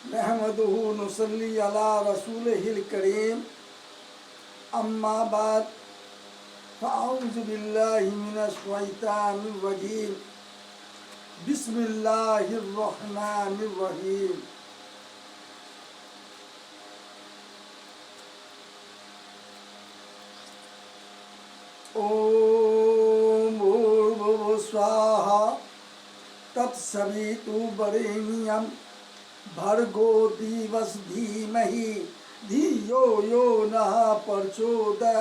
नहमदुहु नुसल्ली अला रसूलिहिल करीम अम्मा बाद फ़अऊज़ु बिल्लाहि मिनश शैतानिर रजीम बिस्मिल्लाहिर रहमानिर रहीम। ओम भूर्भुवः स्वाहा तत्सवितुर्वरेण्यं भर्गो दिवस धीमहि धियो यो नः प्रचोदयात्।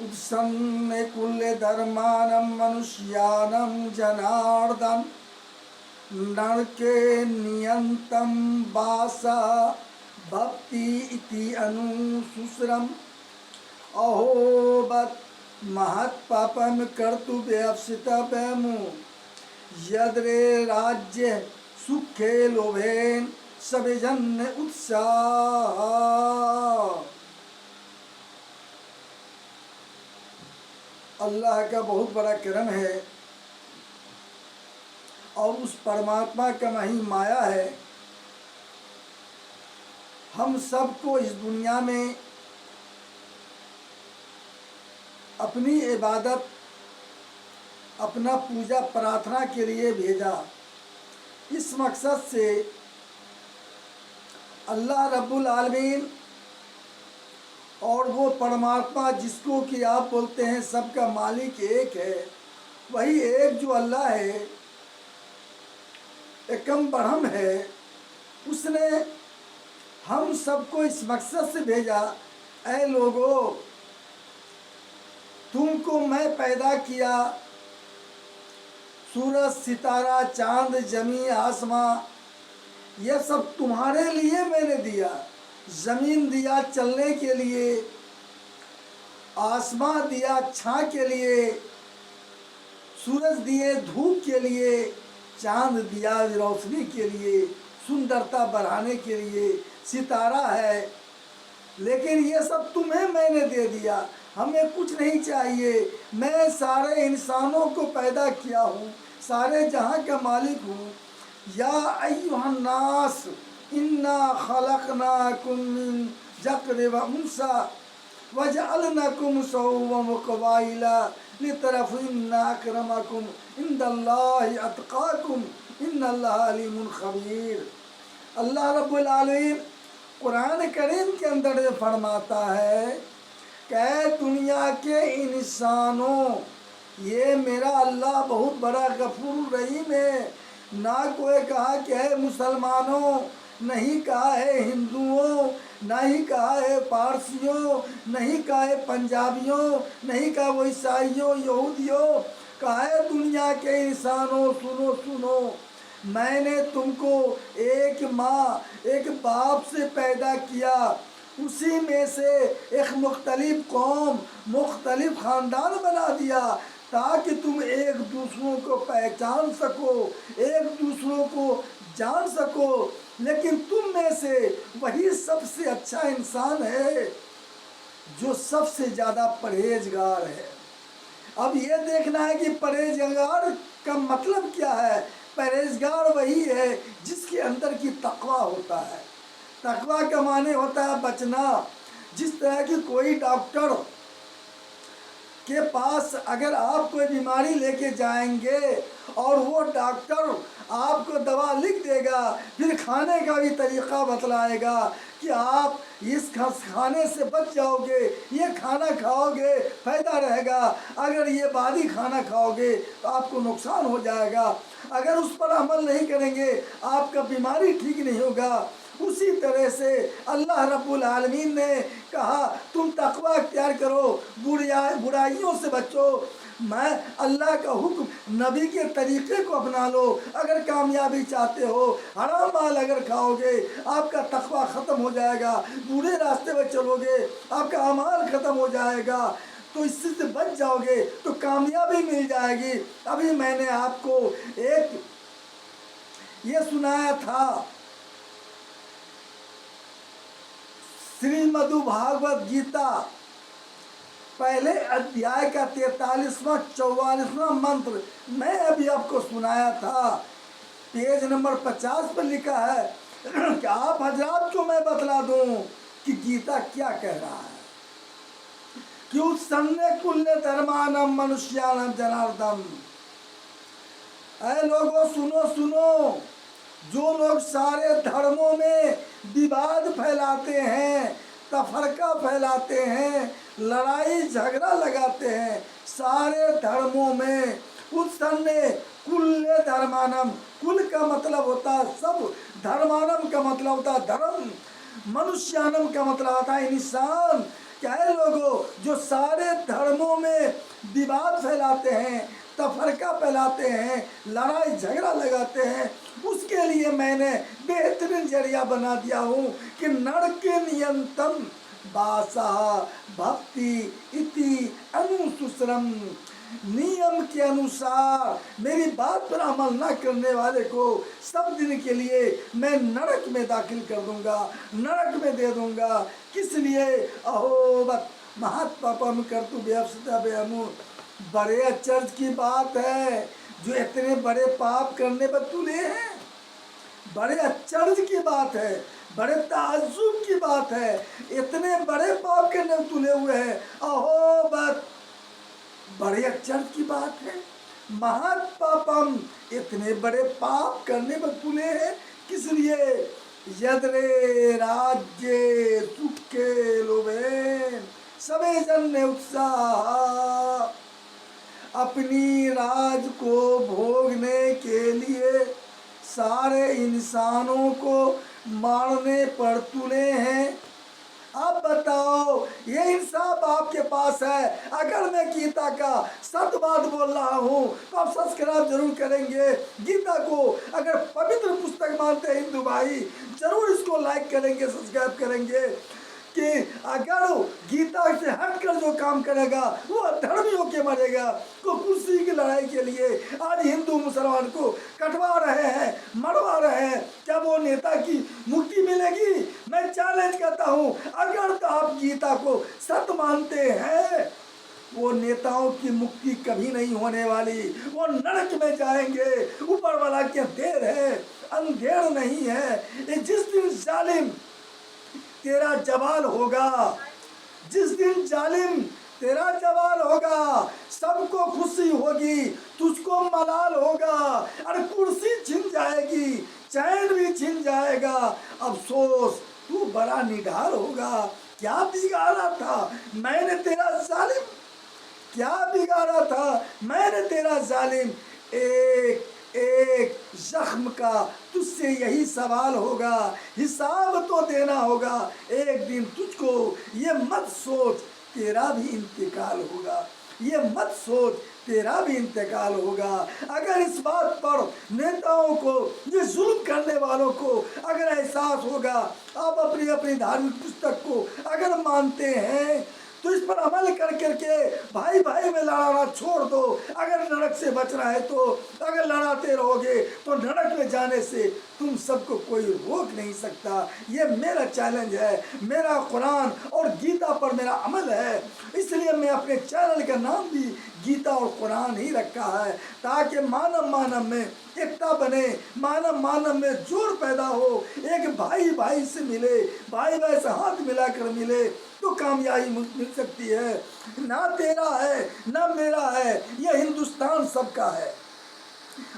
उत्सन्ने कुल्ले धर्मानं मनुष्यानं जनार्दन नरके नियन्तं वासा भक्ति इति अनुसूत्रम् अहोबत महत्पापम कर्तुव्यवसितव्यमु यद्रे राज्य सुखे लोभेन सविजन्य उत्साह। अल्लाह का बहुत बड़ा करम है और उस परमात्मा का मही माया है। हम सबको इस दुनिया में अपनी इबादत, अपना पूजा प्रार्थना के लिए भेजा। इस मकसद से अल्लाह रब्बुल आलमीन और वो परमात्मा जिसको कि आप बोलते हैं सबका मालिक एक है, वही एक जो अल्लाह है, एकम ब्रह्म है, उसने हम सबको इस मकसद से भेजा, ऐ लोगों तुमको मैं पैदा किया, सूरज सितारा चांद जमी आसमां यह सब तुम्हारे लिए मैंने दिया। ज़मीन दिया चलने के लिए, आसमां दिया छां के लिए, सूरज दिए धूप के लिए, चांद दिया रोशनी के लिए, सुंदरता बढ़ाने के लिए, सितारा है। लेकिन ये सब तुम्हें मैंने दे दिया, हमें कुछ नहीं चाहिए। मैं सारे इंसानों को पैदा किया हूँ, सारे जहाँ का मालिक हूँ। या अय्युहन्नास इन्ना खलकनाकुम मिन ज़क्रिन व उन्सा वजअलनाकुम शुअबन व क़बाइला लितअराफ़ू इन्ना अक्रमकुम इंदल्लाहि अत्क़ाकुम इन्नल्लाहा अलीमुन ख़बीर। अल्लाह रब्बुल आलमीन कुरान करीम के अंदर ये फरमाता है कि दुनिया के इंसानों, ये मेरा अल्लाह बहुत बड़ा गफूर रहीम है। ना कोई कहा कि है मुसलमानों, नहीं कहा है हिंदुओं, ना ही कहा है पारसियों, नहीं कहा है पंजाबियों, नहीं कहा वो ईसाइयों यहूदियों, कहा है दुनिया के इंसानों सुनो सुनो, मैंने तुमको एक माँ एक बाप से पैदा किया, उसी में से एक मुख्तलिफ कौम मुख्तलिफ ख़ानदान बना दिया ताकि तुम एक दूसरों को पहचान सको, एक दूसरों को जान सको। लेकिन तुम में से वही सबसे अच्छा इंसान है जो सबसे ज़्यादा परहेजगार है। अब ये देखना है कि परहेजगार का मतलब क्या है। परहेजगार वही है जिसके अंदर की तक़वा होता है। तक़वा का माने होता है बचना। जिस तरह की कोई डॉक्टर के पास अगर आप कोई बीमारी लेके जाएंगे और वो डॉक्टर आपको दवा लिख देगा, फिर खाने का भी तरीक़ा बतलाएगा कि आप इस खाने से बच जाओगे, ये खाना खाओगे फ़ायदा रहेगा, अगर ये बादी खाना खाओगे तो आपको नुकसान हो जाएगा, अगर उस पर अमल नहीं करेंगे आपका बीमारी ठीक नहीं होगा। उसी तरह से अल्लाह रब्बुल आलमीन ने कहा तुम तक़वा अख्तियार करो, बुराइयों से बचो। मैं अल्लाह का हुक्म, नबी के तरीक़े को अपना लो। अगर कामयाबी चाहते हो, हराम माल अगर खाओगे आपका तक़वा ख़त्म हो जाएगा, बुरे रास्ते पर चलोगे आपका अमाल ख़त्म हो जाएगा, तो इससे से बच जाओगे तो कामयाबी मिल जाएगी। अभी मैंने आपको एक ये सुनाया था श्रीमद् भागवत गीता पहले अध्याय का 43वां 44वां मंत्र मैं अभी आपको सुनाया था, पेज नंबर 50 पर लिखा है कि आप हजरात को मैं बतला दूं कि गीता क्या कह रहा है कि उत्सन्ने कुल्ले धर्मानम मनुष्यानम जनार्दन। ऐ लोगों सुनो सुनो, जो लोग सारे धर्मों में विवाद फैलाते हैं, तफरका फैलाते हैं, लड़ाई झगड़ा लगाते हैं, सारे धर्मों में उत्सन्ने कुल्ले धर्मानम, कुल का मतलब होता है सब, धर्मानम का मतलब होता है धर्म, मनुष्यानम का मतलब होता है इंसान। क्या है लोगों जो सारे धर्मों में विवाद फैलाते हैं, तफरका फैलाते हैं, लड़ाई झगड़ा लगाते हैं, उसके लिए मैंने बेहतरीन जरिया बना दिया हूँ कि नरके नियंतम बासा भक्ति इति अनुसुसरम। नियम के अनुसार मेरी बात पर अमल न करने वाले को सब दिन के लिए मैं नरक में दाखिल कर दूंगा, नरक में दे दूंगा। किस लिए? अहोबत महात्पापम कर्तु व्यवसता व्यमु। बड़े आश्चर्य की बात है जो इतने बड़े पाप करने पर तुले हैं, बड़े आश्चर्य की बात है, बड़े ताज्जुब की बात है, इतने बड़े पाप करने में तुले हुए हैं। अहोबत बड़े आश्चर्य की बात है, महात्पापम इतने बड़े पाप करने पर तुले हैं। किस लिए? यद्रे राज्य सुख के लोभे सबे जन उत्साह। अपनी राज को भोगने के लिए सारे इंसानों को मारने पर तुले हैं। अब बताओ ये इंसाफ आपके पास है। अगर मैं गीता का सत्य बात बोल रहा हूँ तो आप सब्सक्राइब जरूर करेंगे। गीता को अगर पवित्र पुस्तक मानते हैं हिंदू भाई, जरूर इसको लाइक करेंगे, सब्सक्राइब करेंगे कि अगर गीता से हटकर जो काम करेगा वो अधर्मी होके मरेगा। तो कुर्सी की लड़ाई के लिए आज हिंदू मुसलमान को कटवा रहे हैं, मरवा रहे हैं। क्या वो नेता की मुक्ति मिलेगी? मैं चैलेंज करता हूँ, अगर तो आप गीता को सत्य मानते हैं, वो नेताओं की मुक्ति कभी नहीं होने वाली, वो नरक में जाएंगे। ऊपर वाला क्या देर है, अंधेर नहीं है। जिस दिन जालिम तेरा जवाल होगा, जिस दिन जालिम तेरा जवाल होगा, सबको खुशी होगी, तुझको मलाल होगा। अरे कुर्सी छिन जाएगी, चैन भी छिन जाएगा, अफसोस तू बड़ा निढाल होगा। क्या बिगाड़ा था मैंने तेरा जालिम, क्या बिगाड़ा था मैंने तेरा जालिम। एक एक जख्म का तुझसे यही सवाल होगा, हिसाब तो देना होगा एक दिन तुझको। ये मत सोच तेरा भी इंतकाल होगा, ये मत सोच तेरा भी इंतकाल होगा। अगर इस बात पर नेताओं को, ये जुल्म करने वालों को अगर एहसास होगा, आप अपनी अपनी धार्मिक पुस्तक को अगर मानते हैं तो इस पर अमल कर करके भाई भाई में लड़ाना छोड़ दो। अगर नरक से बचना है तो अगर लड़ाते रहोगे तो नरक में जाने से तुम सबको कोई रोक नहीं सकता। ये मेरा चैलेंज है, मेरा कुरान और गीता पर मेरा अमल है। इसलिए मैं अपने चैनल का नाम भी गीता और कुरान ही रखा है, ताकि मानव मानव में एकता बने, मानव मानव में जोर पैदा हो, एक भाई भाई से मिले, भाई भाई से हाथ मिलाकर मिले तो कामयाबी मिल सकती है। ना तेरा है ना मेरा है, यह हिंदुस्तान सबका है।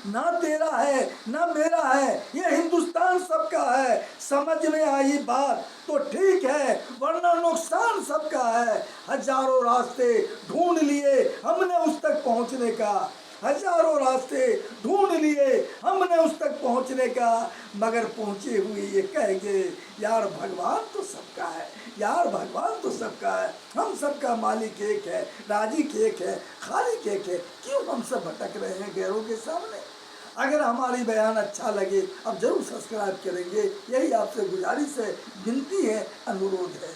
ना तेरा है ना मेरा है, ये हिंदुस्तान सबका है। समझ में आई बात तो ठीक है, वरना नुकसान सबका है। हजारों रास्ते ढूंढ लिए हमने उस तक पहुंचने का, हजारों रास्ते ढूंढ लिए हमने उस तक पहुंचने का, मगर पहुंचे हुए ये कहेंगे यार भगवान तो सबका है, यार भगवान तो सबका है, हम सबका मालिक एक है, राजिक एक है, खालिक एक है। क्यों हम सब भटक रहे हैं गैरों के सामने? अगर हमारी बयान अच्छा लगे अब जरूर सब्सक्राइब करेंगे। यही आपसे गुजारिश है, विनती है, अनुरोध है।